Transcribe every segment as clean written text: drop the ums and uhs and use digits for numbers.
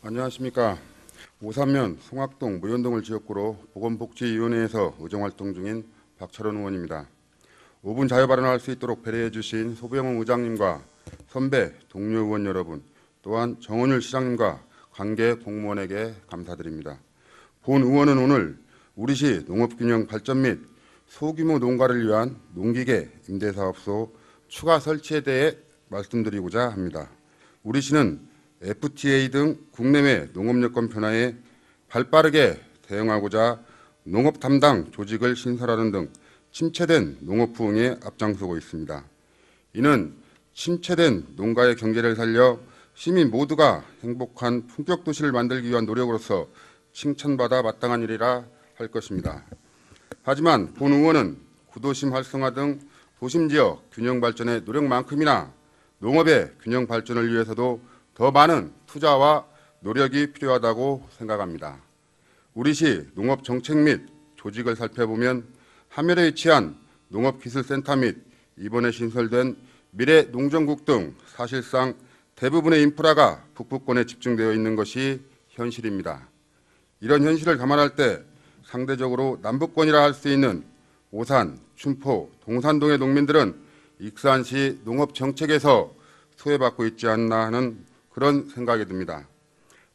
안녕하십니까. 오산면 송악동 무현동을 지역구로 보건복지위원회에서 의정활동 중인 박철원 의원입니다. 5분 자유 발언할 수 있도록 배려해 주신 소부영훈 의장님과 선배 동료 의원 여러분, 또한 정원율 시장님과 관계 공무원에게 감사드립니다. 본 의원은 오늘 우리시 농업균형 발전 및 소규모 농가를 위한 농기계 임대사업소 추가 설치에 대해 말씀드리고자 합니다. 우리시는 FTA 등 국내외 농업여건 변화에 발빠르게 대응하고자 농업 담당 조직을 신설하는 등 침체된 농업 부흥에 앞장서고 있습니다. 이는 침체된 농가의 경제를 살려 시민 모두가 행복한 품격 도시를 만들기 위한 노력으로서 칭찬받아 마땅한 일이라 할 것입니다. 하지만 본 의원은 구도심 활성화 등 도심 지역 균형 발전의 노력만큼이나 농업의 균형 발전을 위해서도 더 많은 투자와 노력이 필요하다고 생각합니다. 우리시 농업정책 및 조직을 살펴보면 하멸에 위치한 농업기술센터 및 이번에 신설된 미래농정국 등 사실상 대부분의 인프라가 북부권에 집중되어 있는 것이 현실입니다. 이런 현실을 감안할 때 상대적으로 남부권이라 할 수 있는 오산, 춘포, 동산동의 농민들은 익산시 농업정책에서 소외받고 있지 않나 하는 그런 생각이 듭니다.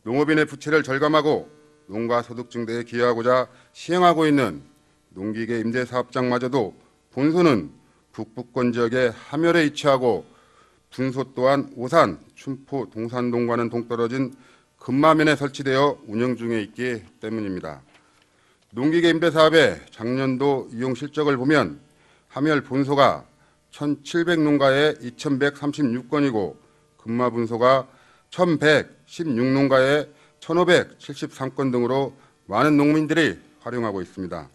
농업인의 부채를 절감하고 농가 소득 증대에 기여하고자 시행하고 있는 농기계 임대사업장마저도 본소는 북부권 지역의 하멸에 위치하고 분소 또한 오산, 춘포, 동산동과는 동떨어진 근마면에 설치되어 운영 중에 있기 때문입니다. 농기계 임대사업의 작년도 이용 실적을 보면 하멸 본소가 1,700농가에 2,136건이고 근마 분소가 1,116농가에 1,573건 등으로 많은 농민들이 활용하고 있습니다.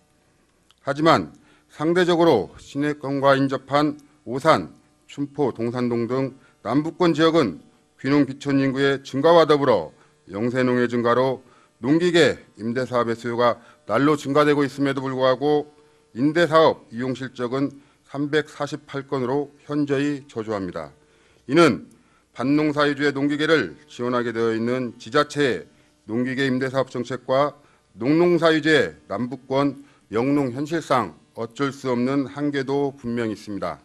하지만 상대적으로 시내권과 인접한 오산, 춘포, 동산동 등 남부권 지역은 귀농 비촌 인구의 증가와 더불어 영세농의 증가로 농기계 임대사업의 수요가 날로 증가되고 있음에도 불구하고 임대사업 이용 실적은 348건으로 현저히 저조합니다. 이는 반농사 위주의 농기계를 지원하게 되어 있는 지자체의 농기계 임대사업 정책과 농농사 위주의 남부권 영농 현실상 어쩔 수 없는 한계도 분명히 있습니다.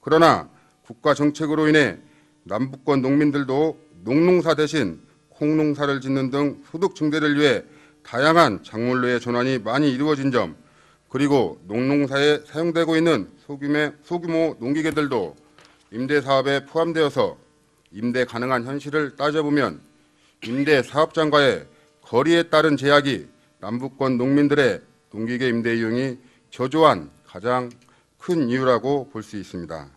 그러나 국가 정책으로 인해 남부권 농민들도 농농사 대신 콩농사를 짓는 등 소득 증대를 위해 다양한 작물로의 전환이 많이 이루어진 점, 그리고 농농사에 사용되고 있는 소규모 농기계들도 임대사업에 포함되어서 임대 가능한 현실을 따져보면 임대사업장과의 거리에 따른 제약이 남부권 농민들의 농기계 임대 이용이 저조한 가장 큰 이유라고 볼 수 있습니다.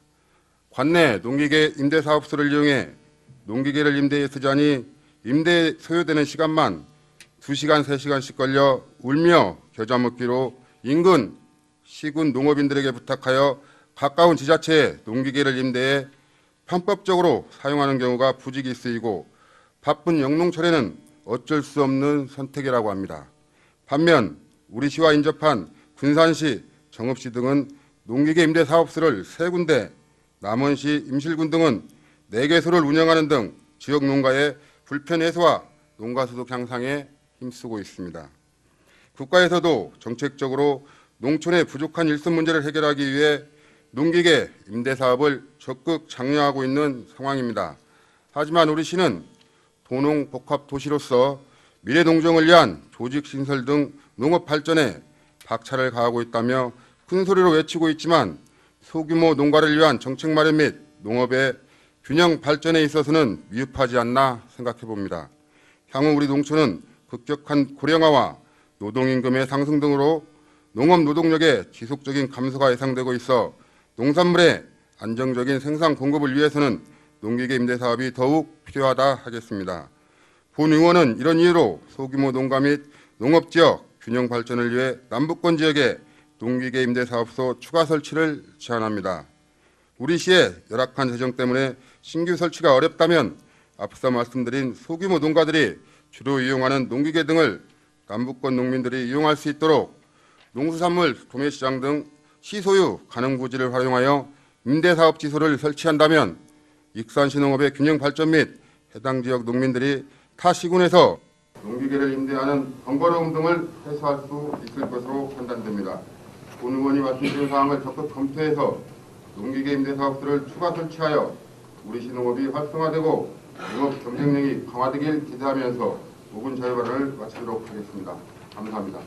관내 농기계 임대사업소를 이용해 농기계를 임대에 쓰자니 임대에 소요되는 시간만 2시간, 3시간씩 걸려 울며 겨자 먹기로 인근 시군 농업인들에게 부탁하여 가까운 지자체에 농기계를 임대해 편법적으로 사용하는 경우가 부지기 쓰이고 바쁜 영농철에는 어쩔 수 없는 선택이라고 합니다. 반면 우리시와 인접한 군산시, 정읍시 등은 농기계 임대사업소를 3군데, 남원시, 임실군 등은 4개소를 운영하는 등 지역 농가의 불편 해소와 농가 소득 향상에 힘쓰고 있습니다. 국가에서도 정책적으로 농촌의 부족한 일손 문제를 해결하기 위해 농기계 임대사업을 적극 장려하고 있는 상황입니다. 하지만 우리시는 도농복합도시로서 미래농정을 위한 조직 신설 등 농업 발전에 박차를 가하고 있다며 큰 소리로 외치고 있지만 소규모 농가를 위한 정책 마련 및 농업의 균형 발전에 있어서는 미흡하지 않나 생각해 봅니다. 향후 우리 농촌은 급격한 고령화와 노동임금의 상승 등으로 농업 노동력의 지속적인 감소가 예상되고 있어 농산물의 안정적인 생산 공급을 위해서는 농기계 임대사업이 더욱 필요하다 하겠습니다. 본 의원은 이런 이유로 소규모 농가 및 농업지역 균형 발전을 위해 남부권 지역에 농기계 임대사업소 추가 설치를 제안합니다. 우리시의 열악한 재정 때문에 신규 설치가 어렵다면 앞서 말씀드린 소규모 농가들이 주로 이용하는 농기계 등을 남부권 농민들이 이용할 수 있도록 농수산물 도매시장 등 시소유 가능 부지를 활용하여 임대사업 지소를 설치한다면 익산시 농업의 균형 발전 및 해당 지역 농민들이 타 시군에서 농기계를 임대하는 번거로움 등을 해소할 수 있을 것으로 판단됩니다. 본 의원이 말씀드린 사항을 적극 검토해서 농기계 임대 사업들을 추가 설치하여 우리 신농업이 활성화되고 농업 경쟁력이 강화되길 기대하면서 5분 자유 발언을 마치도록 하겠습니다. 감사합니다.